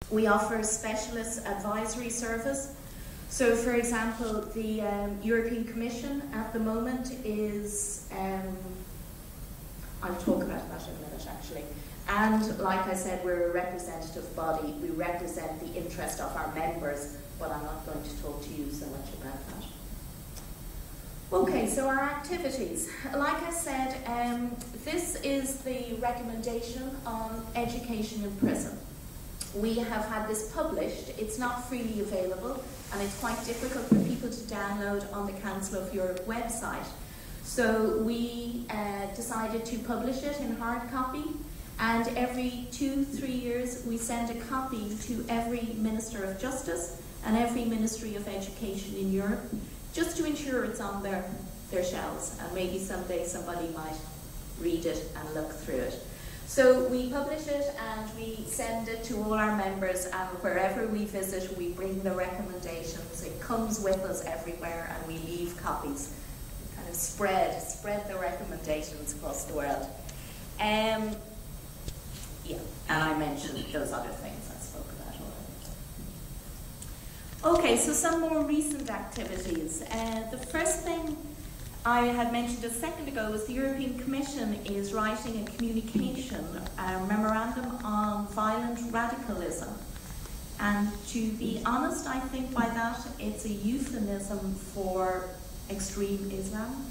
We offer a specialist advisory service. So, for example, the European Commission at the moment is, I'll talk about that in a minute actually. And like I said, we're a representative body. We represent the interest of our members, but I'm not going to talk to you so much about that. Okay, so our activities. Like I said, this is the recommendation on education in prison. We have had this published. It's not freely available, and it's quite difficult for people to download on the Council of Europe website. So we decided to publish it in hard copy, and every 2-3 years we send a copy to every Minister of Justice and every Ministry of Education in Europe, just to ensure it's on their shelves, and maybe someday somebody might read it and look through it. So we publish it and we send it to all our members, and wherever we visit we bring the recommendations. It comes with us everywhere, and we leave copies. We kind of spread the recommendations across the world. Yeah, and I mentioned those other things I spoke about already. Okay, so some more recent activities. The first thing I had mentioned a second ago is the European Commission is writing a communication, a memorandum on violent radicalism. And to be honest, I think by that it's a euphemism for extreme Islam.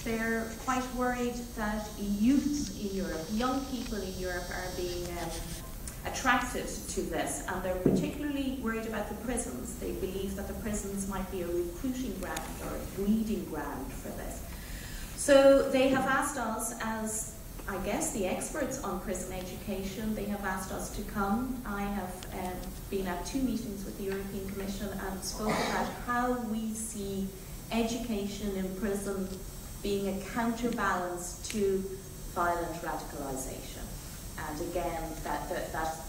They're quite worried that youth in Europe, young people in Europe, are being attracted to this, and they're particularly worried about the prisons. They believe that the prisons might be a recruiting ground or a breeding ground for this. So they have asked us, as I guess the experts on prison education, they have asked us to come. I have been at 2 meetings with the European Commission and spoke about how we see education in prison being a counterbalance to violent radicalisation. And again,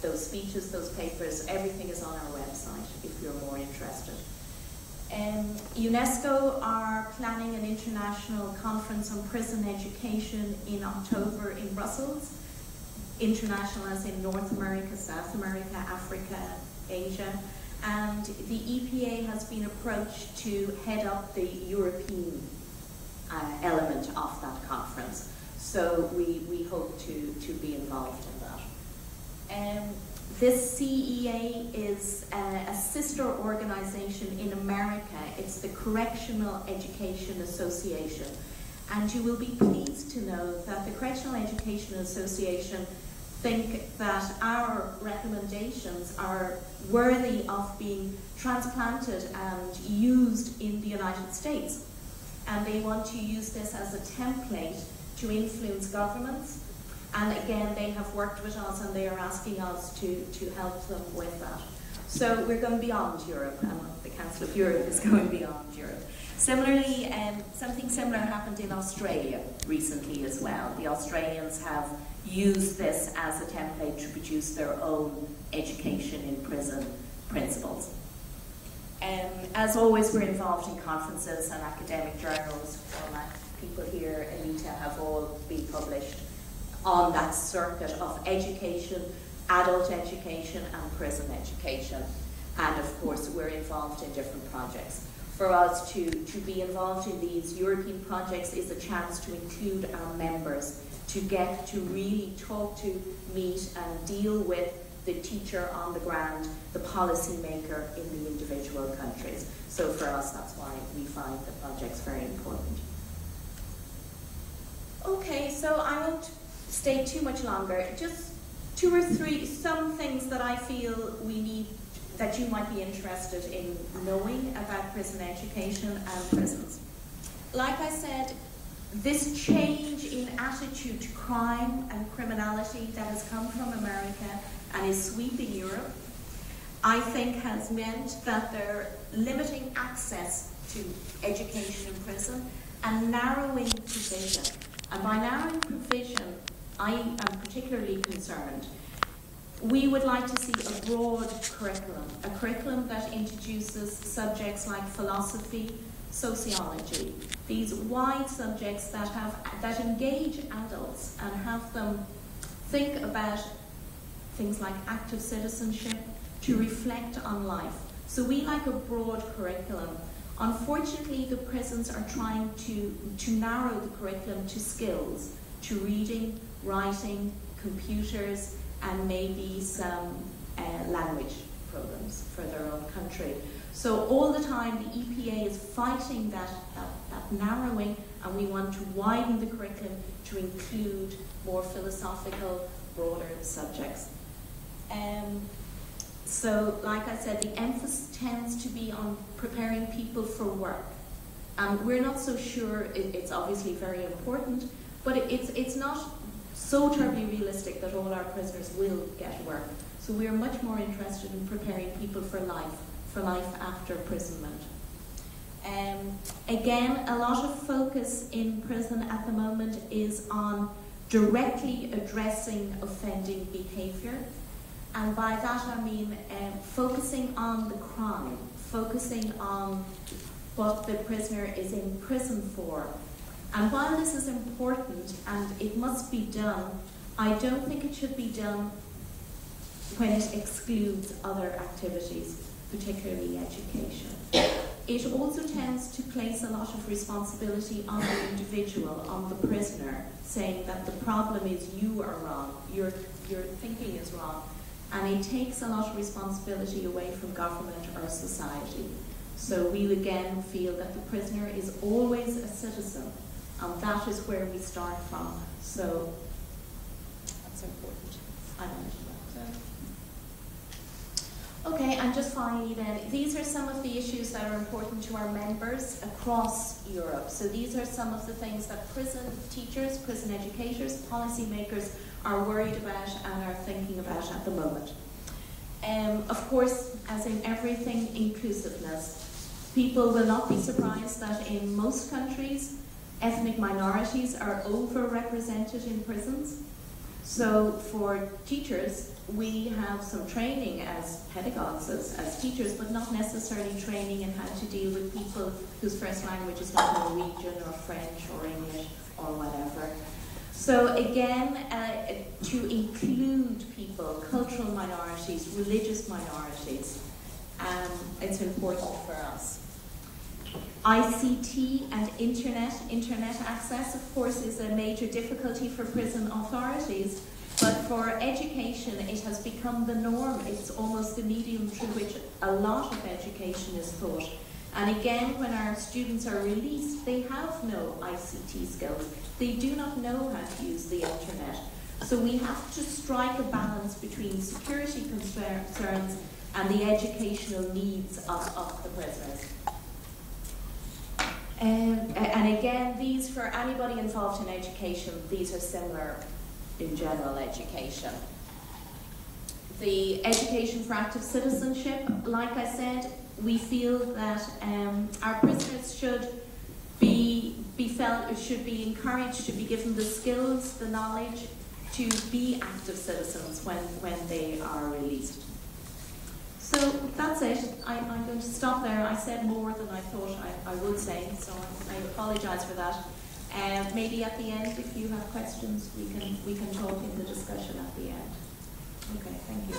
those speeches, those papers, everything is on our website if you're more interested. UNESCO are planning an international conference on prison education in October in Brussels. International as in North America, South America, Africa, Asia. And the EPA has been approached to head up the European element of that conference. So we hope to be involved in that. This CEA is a sister organization in America. It's the Correctional Education Association. And you will be pleased to know that the Correctional Education Association think that our recommendations are worthy of being transplanted and used in the United States. And they want to use this as a template to influence governments. And again, they have worked with us and they are asking us to help them with that. So we're going beyond Europe, and the Council of Europe is going beyond Europe. Similarly, something similar happened in Australia recently as well. The Australians have used this as a template to produce their own education in prison principles. As always, we're involved in conferences and academic journals. All people here, Anita, have all been published on that circuit of education, adult education and prison education. And of course, we're involved in different projects. For us to be involved in these European projects is a chance to include our members, to get to really talk to, meet and deal with the teacher on the ground, the policy maker in the individual countries. So for us, that's why we find the projects very important. Okay, so I won't stay too much longer. Just 2 or 3, some things that I feel we need, that you might be interested in knowing about prison education and prisons. Like I said, this change in attitude to crime and criminality that has come from America and is sweeping Europe, I think has meant that they're limiting access to education in prison and narrowing provision. And by narrowing provision, I am particularly concerned. We would like to see a broad curriculum, a curriculum that introduces subjects like philosophy, sociology, these wide subjects that engage adults and have them think about things like active citizenship, to reflect on life. So we like a broad curriculum. Unfortunately, the prisons are trying to narrow the curriculum to skills, to reading, writing, computers, and maybe some language programs for their own country. So all the time the EPA is fighting that narrowing, and we want to widen the curriculum to include more philosophical, broader subjects. So like I said, the emphasis tends to be on preparing people for work. We're not so sure, it's obviously very important, but it's not so terribly realistic that all our prisoners will get work. So we're much more interested in preparing people for life after imprisonment. Again, a lot of focus in prison at the moment is on directly addressing offending behaviour. And by that I mean focusing on the crime, focusing on what the prisoner is in prison for. And while this is important and it must be done, I don't think it should be done when it excludes other activities, particularly education. It also tends to place a lot of responsibility on the individual, on the prisoner, saying that the problem is you are wrong, your thinking is wrong. And it takes a lot of responsibility away from government or society. So we again feel that the prisoner is always a citizen, and that is where we start from. So that's important. I mentioned that. Okay, and just finally then, these are some of the issues that are important to our members across Europe. So these are some of the things that prison teachers, prison educators, policymakers are worried about and are thinking about at the moment. Of course, as in everything, inclusiveness. People will not be surprised that in most countries, ethnic minorities are overrepresented in prisons. So for teachers, we have some training as pedagogues, as teachers, but not necessarily training in how to deal with people whose first language is not Norwegian or French or English or whatever. So again, to include people, cultural minorities, religious minorities, it's important for us. ICT and internet access, of course, is a major difficulty for prison authorities, but for education it has become the norm. It's almost the medium through which a lot of education is taught. And again, when our students are released, they have no ICT skills. They do not know how to use the internet. So we have to strike a balance between security concerns and the educational needs of the prisoners. And again, these, for anybody involved in education, these are similar in general education. The education for active citizenship, like I said, we feel that our prisoners should be encouraged to be given the skills, the knowledge to be active citizens when they are released. So that's it. I'm going to stop there. I said more than I thought I would say, so I apologise for that. Maybe at the end, if you have questions, we can talk in the discussion at the end. Okay, thank you.